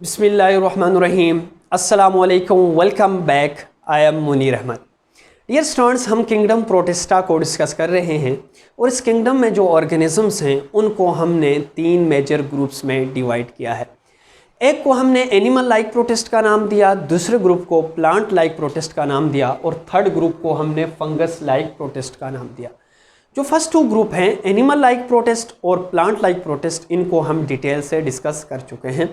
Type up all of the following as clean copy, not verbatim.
बिस्मिल्लाहिर्रहमानिर्रहीम। अस्सलामुअलैकुम, welcome back. I am Munir Ahmed. Dear students, हम किंगडम प्रोटिस्टा को डिस्कस कर रहे हैं और इस किंगडम में जो ऑर्गेनिजम्स हैं उनको हमने 3 मेजर ग्रुप्स में डिवाइड किया है। एक को हमने एनिमल लाइक प्रोटिस्ट का नाम दिया, दूसरे ग्रुप को प्लांट लाइक प्रोटिस्ट का नाम दिया और थर्ड ग्रुप को हमने फंगस लाइक प्रोटिस्ट का नाम दिया। जो फर्स्ट 2 ग्रुप हैं एनिमल लाइक प्रोटिस्ट और प्लांट लाइक प्रोटिस्ट, इनको हम डिटेल से डिस्कस कर चुके हैं।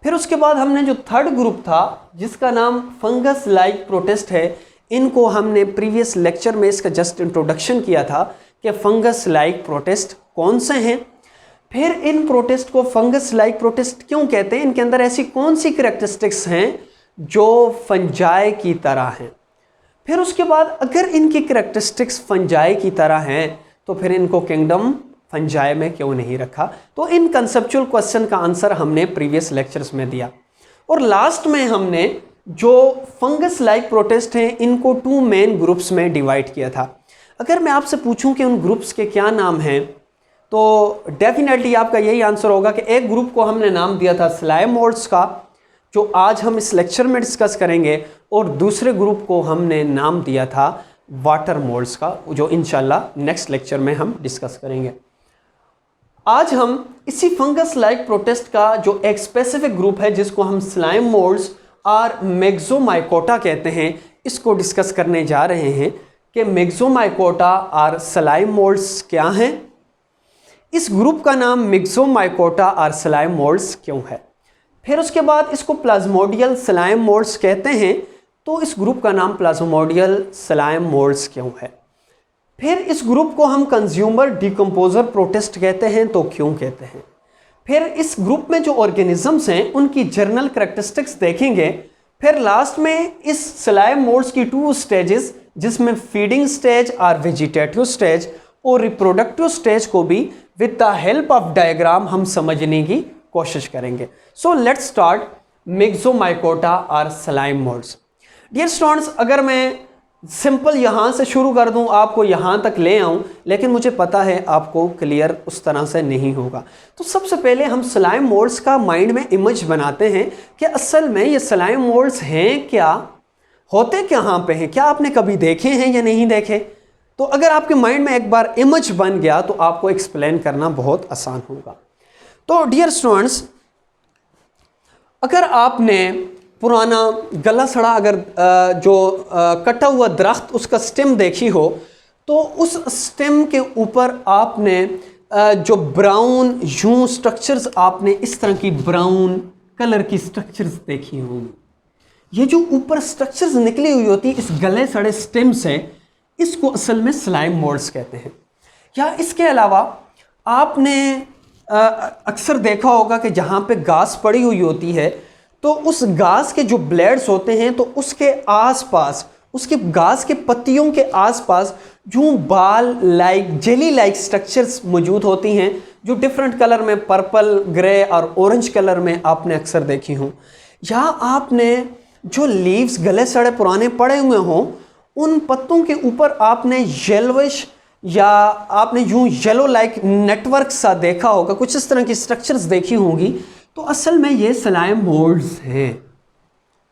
फिर उसके बाद हमने जो थर्ड ग्रुप था जिसका नाम फंगस लाइक प्रोटिस्ट है, इनको हमने प्रीवियस लेक्चर में इसका जस्ट इंट्रोडक्शन किया था कि फंगस लाइक प्रोटिस्ट कौन से हैं, फिर इन प्रोटिस्ट को फंगस लाइक प्रोटिस्ट क्यों कहते हैं, इनके अंदर ऐसी कौन सी करैक्टरिस्टिक्स हैं जो फंजाई की तरह हैं। फिर उसके बाद अगर इनकी करैक्टरिस्टिक्स फंजाई की तरह हैं तो फिर इनको किंगडम फंजाई में क्यों नहीं रखा। तो इन कंसेप्चुअल क्वेश्चन का आंसर हमने प्रीवियस लेक्चर्स में दिया और लास्ट में हमने जो फंगस लाइक प्रोटिस्ट हैं इनको 2 मेन ग्रुप्स में डिवाइड किया था। अगर मैं आपसे पूछूं कि उन ग्रुप्स के क्या नाम हैं तो डेफिनेटली आपका यही आंसर होगा कि एक ग्रुप को हमने नाम दिया था स्लाइम मोल्ड्स का, जो आज हम इस लेक्चर में डिस्कस करेंगे, और दूसरे ग्रुप को हमने नाम दिया था वाटर मोल्ड्स का, जो इंशाल्लाह नेक्स्ट लेक्चर में हम डिस्कस करेंगे। आज हम इसी फंगस लाइक प्रोटिस्ट का जो एक स्पेसिफिक ग्रुप है जिसको हम स्लाइम मोल्ड्स और मेग्जोमाइकोटा कहते हैं, इसको डिस्कस करने जा रहे हैं कि मेग्जोमाइकोटा और स्लाइम मोल्ड्स क्या हैं, इस ग्रुप का नाम मेग्जोमाइकोटा और स्लाइम मोल्ड्स क्यों है। फिर उसके बाद इसको प्लाज्मोडियल स्लाइम मोल्ड्स कहते हैं, तो इस ग्रुप का नाम प्लाज्मोडियल स्लाइम मोल्ड्स क्यों है। फिर इस ग्रुप को हम कंज्यूमर डिकम्पोजर प्रोटिस्ट कहते हैं, तो क्यों कहते हैं। फिर इस ग्रुप में जो ऑर्गेनिजम्स हैं उनकी जर्नल करैक्टरिस्टिक्स देखेंगे। फिर लास्ट में इस स्लाइम मोल्ड्स की 2 स्टेजेस, जिसमें फीडिंग स्टेज और वेजिटेटिव स्टेज और रिप्रोडक्टिव स्टेज को भी with the help of diagram हम समझने की कोशिश करेंगे। सो लेट्स स्टार्ट मेग्जोमाइकोटा और स्लाइम मोल्ड्स। डियर स्टूडेंट्स, अगर मैं सिंपल यहाँ से शुरू कर दूँ, आपको यहाँ तक ले आऊँ, लेकिन मुझे पता है आपको क्लियर उस तरह से नहीं होगा, तो सबसे पहले हम स्लाइम मोल्ड्स का माइंड में इमेज बनाते हैं कि असल में ये स्लाइम मोल्ड्स हैं क्या, होते कहाँ पे हैं, क्या आपने कभी देखे हैं या नहीं देखे। तो अगर आपके माइंड में एक बार इमेज बन गया तो आपको एक्सप्लेन करना बहुत आसान होगा। तो डियर स्टूडेंट्स, अगर आपने पुराना गला सड़ा अगर जो कटा हुआ दरख्त उसका स्टेम देखी हो, तो उस स्टेम के ऊपर आपने जो ब्राउन यूं स्ट्रक्चर्स, आपने इस तरह की ब्राउन कलर की स्ट्रक्चर्स देखी होंगी। ये जो ऊपर स्ट्रक्चर्स निकली हुई होती है इस गले सड़े स्टेम से, इसको असल में स्लाइम मोल्ड्स कहते हैं। या इसके अलावा आपने अक्सर देखा होगा कि जहाँ पे घास पड़ी हुई होती है तो उस घास के जो ब्लेड्स होते हैं तो उसके आसपास, उसके घास के पत्तियों के आसपास जो बाल लाइक जेली लाइक स्ट्रक्चर्स मौजूद होती हैं, जो डिफरेंट कलर में पर्पल, ग्रे और ऑरेंज कलर में आपने अक्सर देखी हों। या आपने जो लीव्स गले सड़े पुराने पड़े हुए हों, उन पत्तों के ऊपर आपने येलोइश या आपने यूं येलो लाइक नेटवर्क सा देखा होगा, कुछ इस तरह की स्ट्रक्चर्स देखी होंगी, तो असल में ये स्लाइम मोल्ड्स हैं।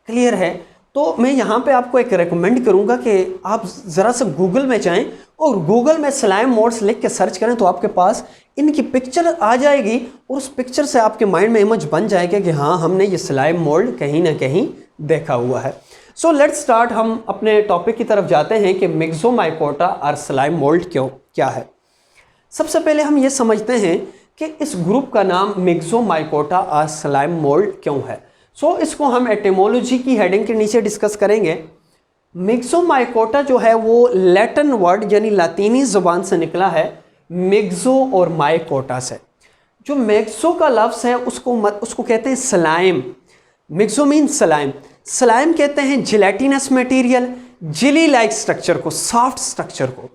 क्लियर है। तो मैं यहाँ पे आपको एक रेकमेंड करूँगा कि आप ज़रा सा गूगल में जाएं और गूगल में स्लाइम मोल्ड्स लिख के सर्च करें तो आपके पास इनकी पिक्चर आ जाएगी और उस पिक्चर से आपके माइंड में इमेज बन जाएगा कि हाँ, हमने ये स्लाइम मोल्ड कहीं ना कहीं देखा हुआ है। सो लेट्स स्टार्ट, हम अपने टॉपिक की तरफ जाते हैं कि मेग्जोमाइकोटा और स्लाइम मोल्ड क्या है। सबसे पहले हम ये समझते हैं कि इस ग्रुप का नाम मेग्जोमाइकोटा और स्लाइम मोल्ड क्यों है। सो इसको हम एटिमोलॉजी की हेडिंग के नीचे डिस्कस करेंगे। मेग्जोमाइकोटा जो है वो लैटिन वर्ड यानी लातीनी ज़ुबान से निकला है, मेग्जो और माइकोटा से। जो मेग्जो का लफ्ज़ है उसको कहते हैं स्लाइम। मेग्जो मीन स्लाइम। स्लाइम कहते हैं gelatinous material, jelly like structure को, सॉफ्ट स्ट्रक्चर को।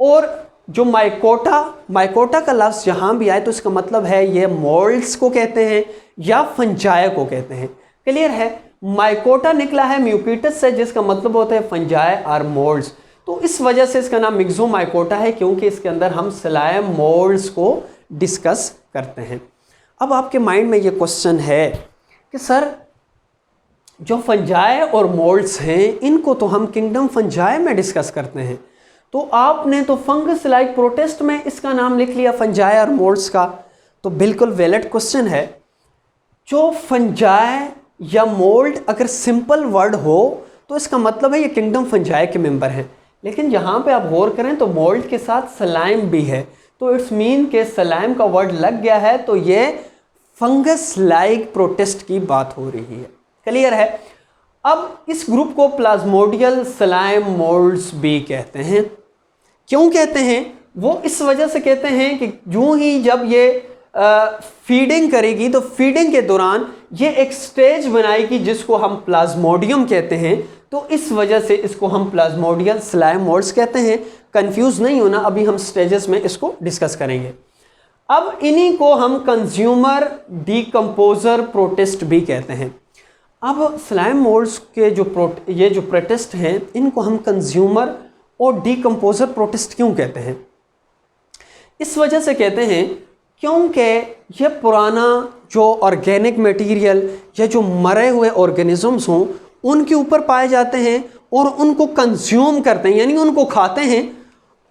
और जो माइकोटा का लफ्ज़ जहाँ भी आए तो इसका मतलब है ये मोल्ड्स को कहते हैं या फंजाई को कहते हैं। क्लियर है। माइकोटा निकला है म्यूकिटस से, जिसका मतलब होता है फंजाई और मोल्ड्स। तो इस वजह से इसका नाम मेग्जोमाइकोटा है, क्योंकि इसके अंदर हम स्लाइम मोल्ड्स को डिस्कस करते हैं। अब आपके माइंड में ये क्वेश्चन है कि सर जो फंजाई और मोल्ड्स हैं इनको तो हम किंगडम फंजाई में डिस्कस करते हैं, तो आपने तो फंगस लाइक प्रोटिस्ट में इसका नाम लिख लिया फंजाई और मोल्ड्स का। तो बिल्कुल वैलिड क्वेश्चन है। जो फंजाई या मोल्ड अगर सिंपल वर्ड हो तो इसका मतलब है ये किंगडम फंजाई के मेंबर हैं, लेकिन यहाँ पे आप गौर करें तो मोल्ड के साथ सलाइम भी है, तो इट्स मीन के सलाइम का वर्ड लग गया है, तो ये फंगस लाइक प्रोटिस्ट की बात हो रही है। क्लियर है। अब इस ग्रुप को प्लाज्मोडियल सलाइम मोल्ड्स भी कहते हैं। क्यों कहते हैं? वो इस वजह से कहते हैं कि यूं ही जब ये फीडिंग करेगी तो फीडिंग के दौरान ये एक स्टेज बनाएगी जिसको हम प्लाज्मोडियम कहते हैं, तो इस वजह से इसको हम प्लाज्मोडियल सलाइम मोल्ड्स कहते हैं। कंफ्यूज नहीं होना, अभी हम स्टेजेस में इसको डिस्कस करेंगे। अब इन्हीं को हम कंज्यूमर डीकंपोजर प्रोटिस्ट भी कहते हैं। अब सलाइम मोल्ड्स के ये जो प्रोटिस्ट हैं इनको हम कंज्यूमर और डीकंपोजर प्रोटिस्ट क्यों कहते हैं? इस वजह से कहते हैं क्योंकि ये पुराना जो ऑर्गेनिक मटेरियल या जो मरे हुए ऑर्गेनिजम्स हों उनके ऊपर पाए जाते हैं और उनको कंज्यूम करते हैं, यानी उनको खाते हैं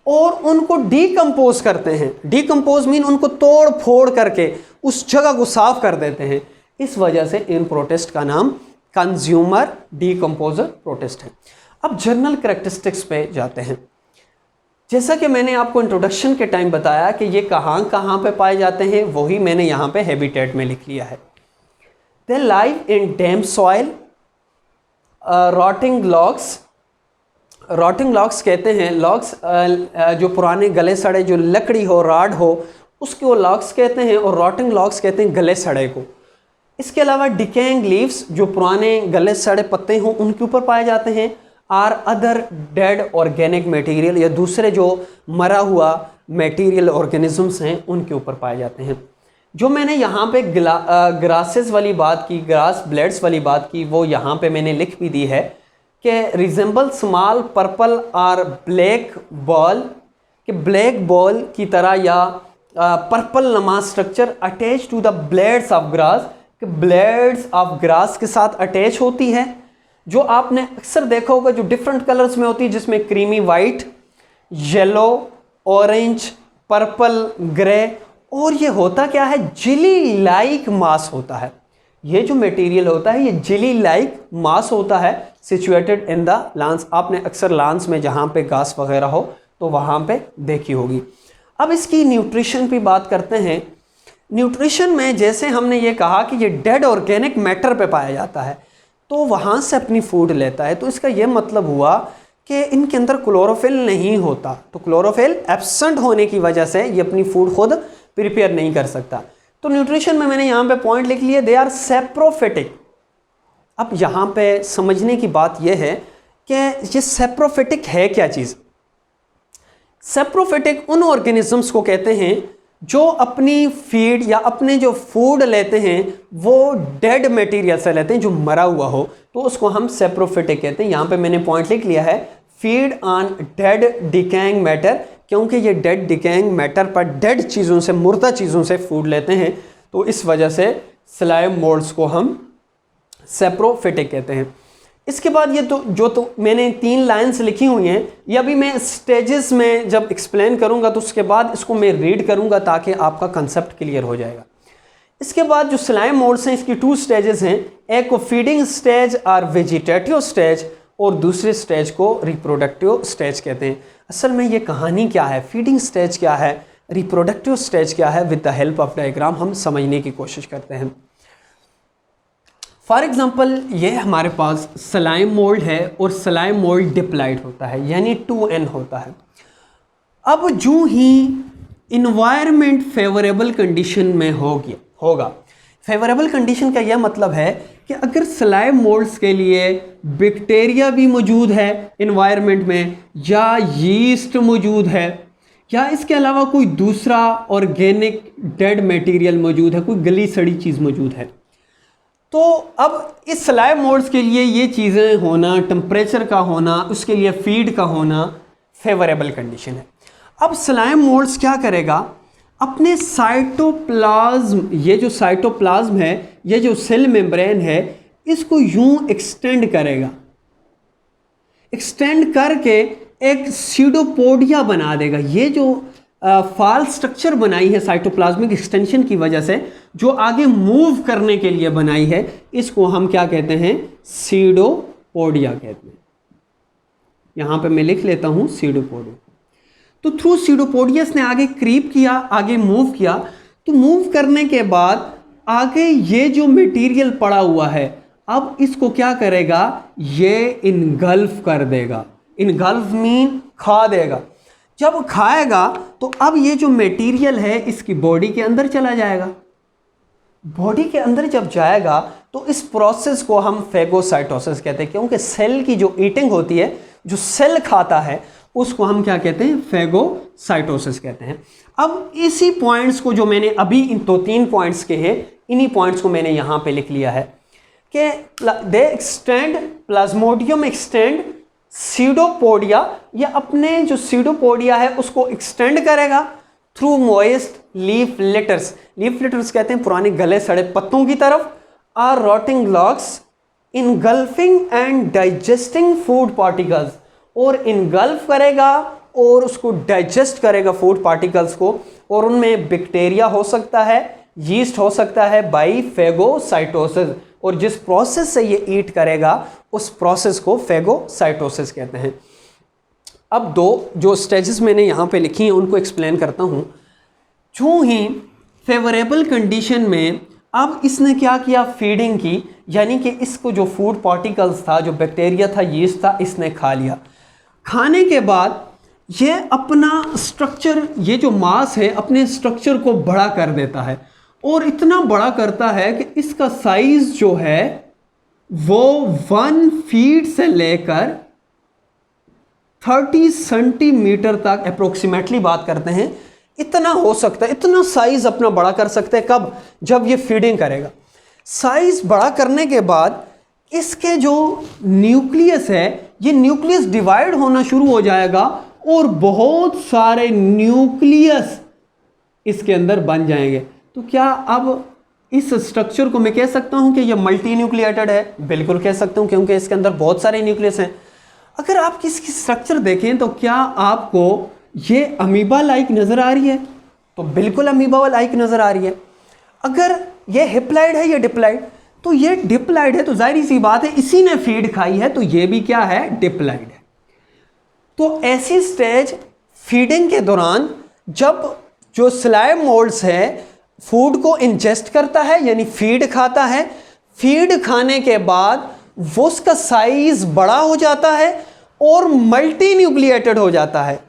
और उनको डीकंपोज करते हैं। डीकंपोज मीन उनको तोड़ फोड़ करके उस जगह को साफ कर देते हैं। इस वजह से इन प्रोटिस्ट का नाम कंज्यूमर डीकंपोजर प्रोटिस्ट है। अब जर्नल कैरेक्टरिस्टिक्स पे जाते हैं। जैसा कि मैंने आपको इंट्रोडक्शन के टाइम बताया कि ये कहाँ कहाँ पे पाए जाते हैं, वही मैंने यहाँ पे हैबिटेट में लिख लिया है। They live in damp soil, rotting logs. Rotting logs कहते हैं, लॉग्स जो पुराने गले सड़े जो लकड़ी हो, राड हो, उसको लॉग्स कहते हैं, और रॉटिंग लॉग्स कहते हैं गले सड़े को। इसके अलावा डिकेइंग लीव्स, जो पुराने गले सड़े पत्ते हों उनके ऊपर पाए जाते हैं। Or other dead organic material, या दूसरे जो मरा हुआ मटेरियल ऑर्गेनिजम्स हैं उनके ऊपर पाए जाते हैं। जो मैंने यहाँ पे ग्रासेस वाली बात की, ग्रास ब्लेड्स वाली बात की, वो यहाँ पे मैंने लिख भी दी है कि रिजेंबल स्मॉल पर्पल और ब्लैक बॉल, कि ब्लैक बॉल की तरह या पर्पल नमा structure attach to the blades of grass, कि ब्लेड्स ऑफ ग्रास के साथ अटैच होती है। जो आपने अक्सर देखा होगा जो डिफरेंट कलर्स में होती है, जिसमें creamy white, yellow, orange, purple, grey, और ये होता क्या है, जेली लाइक मास होता है। ये जो मटेरियल होता है ये जेली लाइक मास होता है, सिचुएटेड इन द लांस। आपने अक्सर लांस में जहाँ पे घास वगैरह हो तो वहाँ पे देखी होगी। अब इसकी न्यूट्रिशन की बात करते हैं। न्यूट्रिशन में जैसे हमने ये कहा कि ये डेड ऑर्गेनिक मैटर पे पाया जाता है, तो वहाँ से अपनी फूड लेता है, तो इसका ये मतलब हुआ कि इनके अंदर क्लोरोफिल नहीं होता, तो क्लोरोफिल एब्सेंट होने की वजह से ये अपनी फूड खुद प्रिपेयर नहीं कर सकता। तो न्यूट्रिशन में मैंने यहाँ पे पॉइंट लिख लिए, दे आर सेप्रोफिटिक। अब यहाँ पे समझने की बात यह है कि ये सेप्रोफिटिक है क्या चीज़। सेप्रोफिटिक उन ऑर्गेनिजम्स को कहते हैं जो अपनी फीड या अपने जो फूड लेते हैं वो डेड मटेरियल से लेते हैं, जो मरा हुआ हो, तो उसको हम सेप्रोफिटिक कहते हैं। यहाँ पे मैंने पॉइंट लिख लिया है, feed on dead decaying matter, क्योंकि ये डेड डिकेइंग मैटर पर डेड चीज़ों से, मुर्दा चीज़ों से फूड लेते हैं, तो इस वजह से सलाइम मोल्ड्स को हम सेप्रोफिटिक कहते हैं। इसके बाद ये तो मैंने 3 लाइन्स लिखी हुई हैं, ये अभी मैं स्टेजेस में जब एक्सप्लेन करूंगा तो उसके बाद इसको मैं रीड करूंगा ताकि आपका कंसेप्ट क्लियर हो जाएगा। इसके बाद जो सलाइम मोल्ड्स हैं इसकी 2 स्टेजेस हैं, एक को फीडिंग स्टेज और वेजिटेटिव स्टेज, और दूसरे स्टेज को रिप्रोडक्टिव स्टेज कहते हैं। असल में ये कहानी क्या है, फीडिंग स्टेज क्या है, रिप्रोडक्टिव स्टेज क्या है, with the help of diagram हम समझने की कोशिश करते हैं। फॉर एग्जाम्पल ये हमारे पास सलाइम मोल्ड है और सलाइम मोल्ड डिप्लॉइड होता है, यानी 2n होता है। अब जो ही इन्वायरमेंट फेवरेबल कंडीशन में होगा, फेवरेबल कंडीशन का यह मतलब है कि अगर सलाइम मोल्ड्स के लिए बैक्टीरिया भी मौजूद है इन्वायरमेंट में, या यीस्ट मौजूद है, या इसके अलावा कोई दूसरा ऑर्गेनिक डेड मटेरियल मौजूद है, कोई गली सड़ी चीज़ मौजूद है, तो अब इस सलाइम मोल्ड्स के लिए ये चीज़ें होना, टेम्परेचर का होना, उसके लिए फीड का होना फेवरेबल कंडीशन है। अब सलाइम मोल्ड्स क्या करेगा, अपने साइटोप्लाज्म, ये जो साइटोप्लाज्म है, ये जो सेल मेम्ब्रेन है, इसको यूं एक्सटेंड करेगा, एक्सटेंड करके एक सीडोपोडिया बना देगा। ये जो फाल स्ट्रक्चर बनाई है साइटोप्लाज्मिक एक्सटेंशन की वजह से, जो आगे मूव करने के लिए बनाई है, इसको हम क्या कहते हैं? सीडोपोडिया कहते हैं। यहां पे मैं लिख लेता हूं सीडोपोडिया। तो थ्रू सीडोपोडियस ने आगे क्रीप किया, आगे मूव किया। तो मूव करने के बाद आगे ये जो मटेरियल पड़ा हुआ है, अब इसको क्या करेगा? ये इनगल्फ कर देगा। इनगल्फ मीन खा देगा। जब खाएगा तो अब ये जो मटेरियल है इसकी बॉडी के अंदर चला जाएगा। बॉडी के अंदर जब जाएगा तो इस प्रोसेस को हम फेगोसाइटोसिस कहते हैं, क्योंकि सेल की जो ईटिंग होती है, जो सेल खाता है, उसको हम क्या कहते हैं? फेगोसाइटोसिस कहते हैं। अब इसी पॉइंट्स को जो मैंने अभी इन 3 पॉइंट्स के हैं, इन्हीं पॉइंट्स को मैंने यहां पे लिख लिया है कि they extend, plasmodium extend pseudopodia, या अपने जो सीडोपोडिया है उसको एक्सटेंड करेगा through moist leaf litters. Leaf litters कहते हैं पुराने गले सड़े पत्तों की तरफ। Or rotting logs engulfing and digesting food particles, और इनगल्फ करेगा और उसको डाइजेस्ट करेगा फूड पार्टिकल्स को, और उनमें बैक्टीरिया हो सकता है, यीस्ट हो सकता है, बाई फेगोसाइटोसिस। और जिस प्रोसेस से ये ईट करेगा उस प्रोसेस को फेगोसाइटोसिस कहते हैं। अब 2 जो स्टेजेस मैंने यहाँ पे लिखी हैं उनको एक्सप्लेन करता हूँ। जो ही फेवरेबल कंडीशन में अब इसने क्या किया? फीडिंग की, यानी कि इसको जो फूड पार्टिकल्स था, जो बैक्टीरिया था, यीस्ट था, इसने खा लिया। खाने के बाद ये अपना स्ट्रक्चर, ये जो मास है, अपने स्ट्रक्चर को बड़ा कर देता है, और इतना बड़ा करता है कि इसका साइज जो है वो 1 फीट से लेकर 30 सेंटीमीटर तक अप्रोक्सीमेटली बात करते हैं, इतना हो सकता है, इतना साइज अपना बड़ा कर सकते हैं। कब? जब ये फीडिंग करेगा। साइज बड़ा करने के बाद इसके जो न्यूक्लियस है, ये न्यूक्लियस डिवाइड होना शुरू हो जाएगा, और बहुत सारे न्यूक्लियस इसके अंदर बन जाएंगे। तो क्या अब इस स्ट्रक्चर को मैं कह सकता हूं कि ये मल्टी न्यूक्लिएटेड है? बिल्कुल कह सकता हूं, क्योंकि इसके अंदर बहुत सारे न्यूक्लियस हैं। अगर आप इसकी स्ट्रक्चर देखें तो क्या आपको ये अमीबा लाइक नजर आ रही है? तो बिल्कुल अमीबा लाइक नजर आ रही है। अगर ये हिप्लाइड है, ये डिप्लाइड, तो ये डिप्लाइड है, तो जाहिर सी बात है इसी ने फीड खाई है, तो ये भी क्या है? डिप्लाइड है। तो ऐसी स्टेज फीडिंग के दौरान जब जो स्लाइम मोल्ड्स है फूड को इंजेस्ट करता है, यानी फीड खाता है, फीड खाने के बाद वो उसका साइज बड़ा हो जाता है और मल्टी न्यूक्लिएटेड हो जाता है,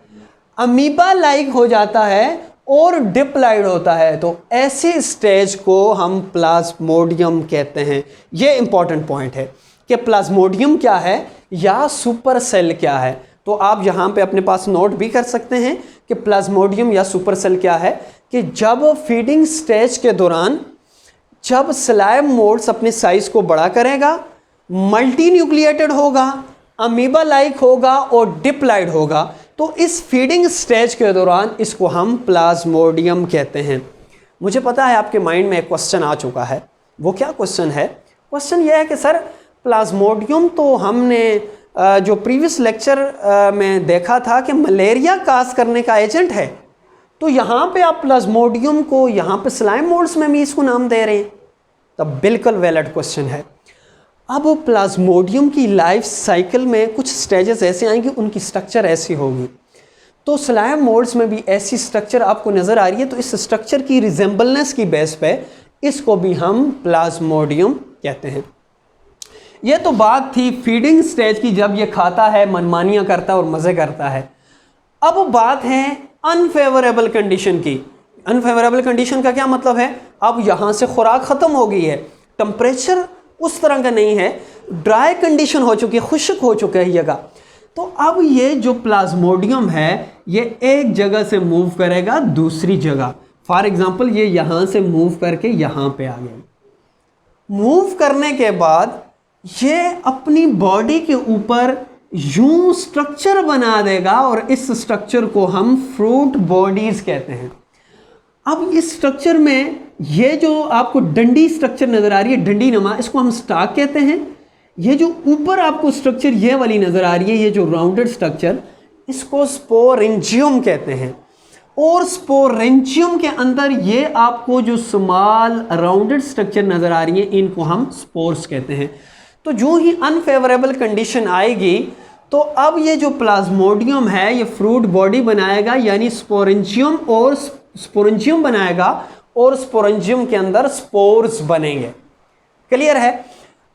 अमीबा लाइक हो जाता है और डिप्लाइड होता है। तो ऐसी स्टेज को हम प्लाज्मोडियम कहते हैं। ये इंपॉर्टेंट पॉइंट है कि प्लाज्मोडियम क्या है या सुपर सेल क्या है। तो आप यहाँ पे अपने पास नोट भी कर सकते हैं कि प्लाज्मोडियम या सुपर सेल क्या है, कि जब फीडिंग स्टेज के दौरान जब स्लाइम मोल्ड्स अपने साइज को बड़ा करेगा, मल्टी न्यूक्लिएटेड होगा, अमीबा लाइक होगा और डिप्लाइड होगा, तो इस फीडिंग स्टेज के दौरान इसको हम प्लाज्मोडियम कहते हैं। मुझे पता है आपके माइंड में एक क्वेश्चन आ चुका है। वो क्या क्वेश्चन है? क्वेश्चन ये है कि सर प्लाज्मोडियम तो हमने जो प्रीवियस लेक्चर में देखा था कि मलेरिया काज करने का एजेंट है, तो यहाँ पे आप प्लाज्मोडियम को यहाँ पे स्लाइम मोल्ड्स में भी इसको नाम दे रहे हैं। तब बिल्कुल वैलिड क्वेश्चन है। अब प्लाज्मोडियम की लाइफ साइकिल में कुछ स्टेजेस ऐसे आएंगे, उनकी स्ट्रक्चर ऐसी होगी। तो स्लाइम मोल्ड्स में भी ऐसी स्ट्रक्चर आपको नज़र आ रही है, तो इस स्ट्रक्चर की रिजेंबलनेस की बेस पे इसको भी हम प्लाज्मोडियम कहते हैं। ये तो बात थी फीडिंग स्टेज की, जब ये खाता है, मनमानियाँ करता है और मज़े करता है। अब बात है अनफेवरेबल कंडीशन की। अनफेवरेबल कंडीशन का क्या मतलब है? अब यहाँ से खुराक ख़त्म हो गई है, टेम्परेचर उस तरह का नहीं है, ड्राई कंडीशन हो चुकी है, खुश्क हो चुका है जगह। तो अब ये जो प्लाज्मोडियम है ये एक जगह से मूव करेगा दूसरी जगह। फॉर एग्जांपल ये यहाँ से मूव करके यहाँ पे आ गया। मूव करने के बाद ये अपनी बॉडी के ऊपर यूं स्ट्रक्चर बना देगा और इस स्ट्रक्चर को हम फ्रूट बॉडीज कहते हैं। अब इस स्ट्रक्चर में ये जो आपको डंडी स्ट्रक्चर नज़र आ रही है, डंडी नमा, इसको हम स्टाक कहते हैं। ये जो ऊपर आपको स्ट्रक्चर ये वाली नज़र आ रही है, ये जो राउंडेड स्ट्रक्चर, इसको स्पोरेंजियम कहते हैं। और स्पोरेंजियम के अंदर ये आपको जो स्मॉल राउंडेड स्ट्रक्चर नज़र आ रही है, इनको हम स्पोर्स कहते हैं। तो जो ही अनफेवरेबल कंडीशन आएगी तो अब ये जो प्लाज्मोडियम है ये फ्रूट बॉडी बनाएगा, यानी स्पोरेंजियम बनाएगा और स्पोरेंजियम के अंदर स्पोर्स बनेंगे। क्लियर है?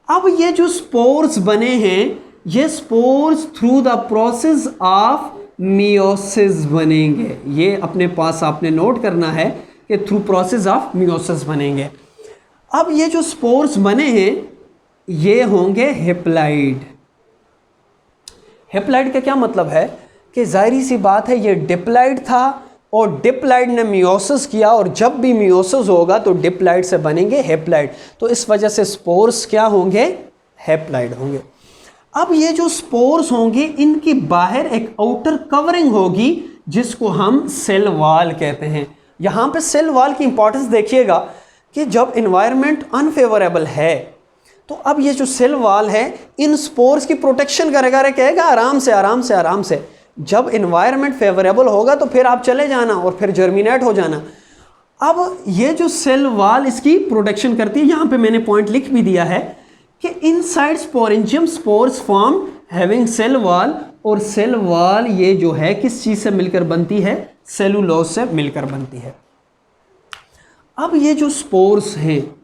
अब ये जो स्पोर्स बने हैं, ये spores through the process of meiosis बनेंगे। ये अपने पास आपने नोट करना है कि थ्रू प्रोसेस ऑफ मियोसिस बनेंगे। अब ये जो स्पोर्स बने हैं ये होंगे हेप्लाइड। हेप्लाइड का क्या मतलब है कि जाहिर सी बात है ये डिप्लाइड था और डिप्लाइड ने मियोसिस किया, और जब भी मियोसिस होगा तो डिप्लाइड से बनेंगे हेप्लाइड। तो इस वजह से स्पोर्स क्या होंगे? हेप्लाइड होंगे। अब ये जो स्पोर्स होंगे इनकी बाहर एक आउटर कवरिंग होगी जिसको हम सेल वॉल कहते हैं। यहाँ पे सेल वॉल की इंपॉर्टेंस देखिएगा कि जब इन्वायरमेंट अनफेवरेबल है तो अब ये जो सेल वॉल है इन स्पोर्स की प्रोटेक्शन करेगा, कहेगा आराम से आराम से आराम से। जब इन्वायरमेंट फेवरेबल होगा तो फिर आप चले जाना और फिर जर्मिनेट हो जाना। अब ये जो सेल वॉल इसकी प्रोटेक्शन करती है। यहाँ पे मैंने पॉइंट लिख भी दिया है कि inside sporangium spores form having cell wall, और सेल वॉल ये जो है किस चीज़ से मिलकर बनती है? सेलुलोज से मिलकर बनती है। अब ये जो स्पोर्स हैं,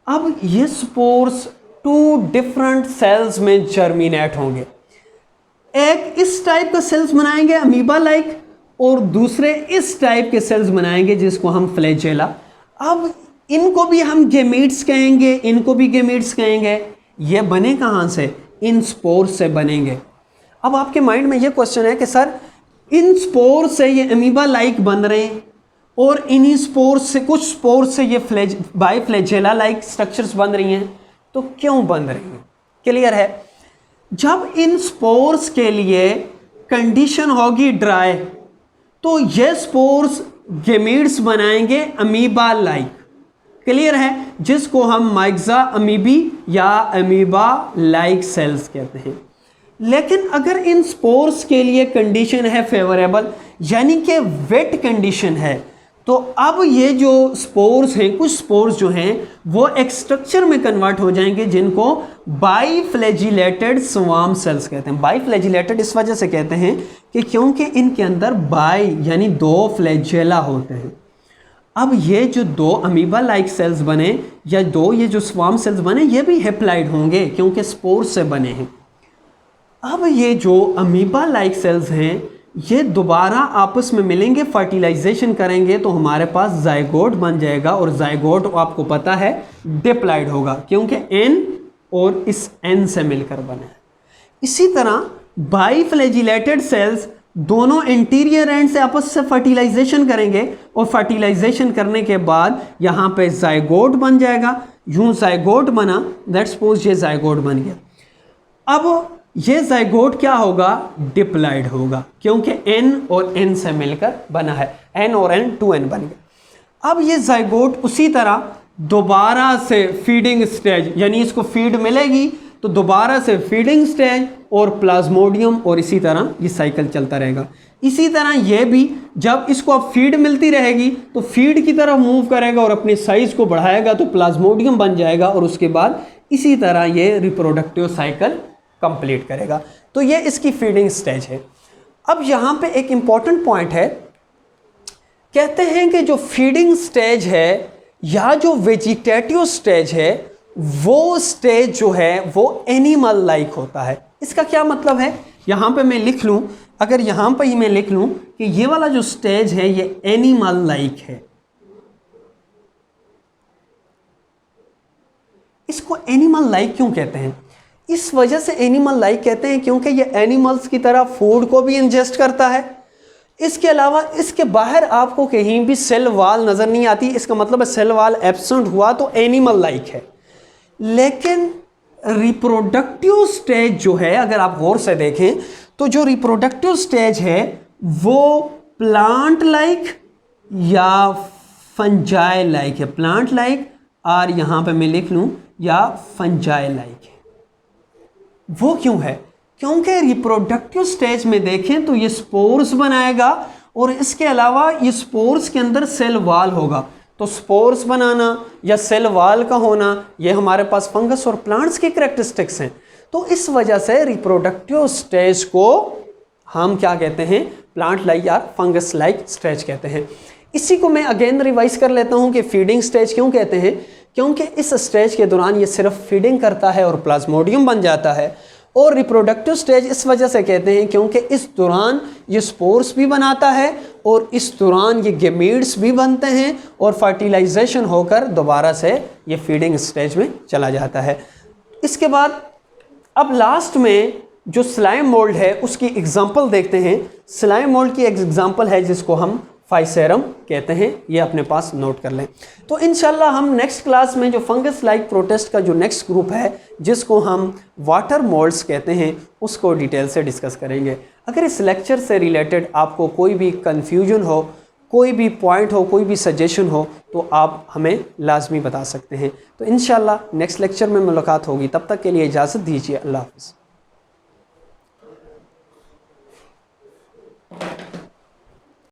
अब ये स्पोर्स 2 डिफरेंट सेल्स में जर्मिनेट होंगे। एक इस टाइप का सेल्स बनाएंगे अमीबा लाइक, और दूसरे इस टाइप के सेल्स बनाएंगे जिसको हम फ्लैजेला। अब इनको भी हम गेमीट्स कहेंगे, इनको भी गेमीट्स कहेंगे। ये बने कहाँ से? इन स्पोर्स से बनेंगे। अब आपके माइंड में ये क्वेश्चन है कि सर इन स्पोर्स से ये अमीबा लाइक बन रहे हैं और इन्हीं स्पोर्स से, कुछ स्पोर्स से ये बाइफ्लैजेला लाइक स्ट्रक्चर्स बन रही हैं, तो क्यों बन रही हैं? क्लियर है? जब इन स्पोर्स के लिए कंडीशन होगी ड्राई तो ये स्पोर्स गेमीट्स बनाएंगे अमीबा लाइक। क्लियर है? जिसको हम माइक्सा अमीबी या अमीबा लाइक सेल्स कहते हैं। लेकिन अगर इन स्पोर्स के लिए कंडीशन है फेवरेबल, यानी कि वेट कंडीशन है, तो अब ये जो स्पोर्स हैं, कुछ स्पोर्स जो हैं वो एक स्ट्रक्चर में कन्वर्ट हो जाएंगे जिनको बाइफ्लैजिलेटेड स्वार्म सेल्स कहते हैं। बाइफ्लैजिलेटेड इस वजह से कहते हैं कि क्योंकि इनके अंदर बाई यानी 2 फ्लैजेला होते हैं। अब ये जो 2 अमीबा लाइक सेल्स बने या 2 ये जो स्वार्म सेल्स बने, ये भी हेप्लाइड होंगे क्योंकि स्पोर्स से बने हैं। अब ये जो अमीबा लाइक सेल्स हैं ये दोबारा आपस में मिलेंगे, फर्टिलाइजेशन करेंगे तो हमारे पास जाइगोट बन जाएगा, और जाइगोट आपको पता है डिप्लाइड होगा क्योंकि N और इस N से मिलकर बने। इसी तरह बाइफ्लैजिलेटेड सेल्स दोनों इंटीरियर एंड से आपस से फर्टिलाइजेशन करेंगे, और फर्टिलाइजेशन करने के बाद यहाँ पे जाइगोट बन जाएगा। यूं जाइगोट बना, लेट्स सपोज ये जाइगोट बन गया। अब ये जाइगोट क्या होगा? डिप्लाइड होगा क्योंकि N और N से मिलकर बना है। N और N 2N बन गया। अब ये जाइगोट उसी तरह दोबारा से फीडिंग स्टेज, यानी इसको फीड मिलेगी तो दोबारा से फीडिंग स्टेज और प्लाज्मोडियम, और इसी तरह ये साइकिल चलता रहेगा। इसी तरह ये भी जब इसको अब फीड मिलती रहेगी तो फीड की तरफ मूव करेगा और अपने साइज को बढ़ाएगा तो प्लाज्मोडियम बन जाएगा, और उसके बाद इसी तरह ये रिप्रोडक्टिव साइकिल कंप्लीट करेगा। तो ये इसकी फीडिंग स्टेज है। अब यहाँ पे एक इंपॉर्टेंट पॉइंट है, कहते हैं कि जो फीडिंग स्टेज है या जो वेजिटेटिव स्टेज है वो स्टेज जो है वो एनिमल लाइक होता है। इसका क्या मतलब है? यहाँ पे मैं लिख लूँ, अगर यहाँ पे ही मैं लिख लूँ कि ये वाला जो स्टेज है ये एनिमल लाइक है। इसको एनिमल लाइक क्यों कहते हैं? इस वजह से एनिमल लाइक कहते हैं क्योंकि ये एनिमल्स की तरह फूड को भी इंजेस्ट करता है। इसके अलावा इसके बाहर आपको कहीं भी सेल वॉल नज़र नहीं आती, इसका मतलब है सेल वॉल एब्सेंट हुआ तो एनिमल लाइक है। लेकिन रिप्रोडक्टिव स्टेज जो है, अगर आप गौर से देखें तो जो रिप्रोडक्टिव स्टेज है वो प्लांट लाइक या फंजाई लाइक है, प्लांट लाइक, और यहाँ पे मैं लिख लूँ या फंजाई लाइक है। वो क्यों है? क्योंकि रिप्रोडक्टिव स्टेज में देखें तो ये स्पोर्स बनाएगा और इसके अलावा ये स्पोर्स के अंदर सेल वाल होगा। तो स्पोर्स बनाना या सेल वाल का होना ये हमारे पास फंगस और प्लांट्स की कैरेक्टरिस्टिक्स हैं। तो इस वजह से रिप्रोडक्टिव स्टेज को हम क्या कहते हैं? प्लांट लाइक या फंगस लाइक स्टेज कहते हैं। इसी को मैं अगेन रिवाइज कर लेता हूं कि फीडिंग स्टेज क्यों कहते हैं? क्योंकि इस स्टेज के दौरान ये सिर्फ फीडिंग करता है और प्लाज्मोडियम बन जाता है। और रिप्रोडक्टिव स्टेज इस वजह से कहते हैं क्योंकि इस दौरान ये स्पोर्स भी बनाता है और इस दौरान ये गेमीट्स भी बनते हैं और फर्टिलाइजेशन होकर दोबारा से ये फीडिंग स्टेज में चला जाता है। इसके बाद अब लास्ट में जो स्लाइम मोल्ड है उसकी एग्जांपल देखते हैं। स्लाइम मोल्ड की एग्जांपल है जिसको हम फाइसेरम कहते हैं, ये अपने पास नोट कर लें। तो इंशाल्लाह हम नेक्स्ट क्लास में जो फंगस लाइक प्रोटिस्ट का जो नेक्स्ट ग्रुप है जिसको हम वाटर मोल्ड्स कहते हैं उसको डिटेल से डिस्कस करेंगे। अगर इस लेक्चर से रिलेटेड आपको कोई भी कन्फ्यूजन हो, कोई भी पॉइंट हो, कोई भी सजेशन हो तो आप हमें लाजमी बता सकते हैं। तो इंशाल्लाह नेक्स्ट लेक्चर में मुलाकात होगी, तब तक के लिए इजाज़त दीजिए। अल्लाह हाफ़िज़।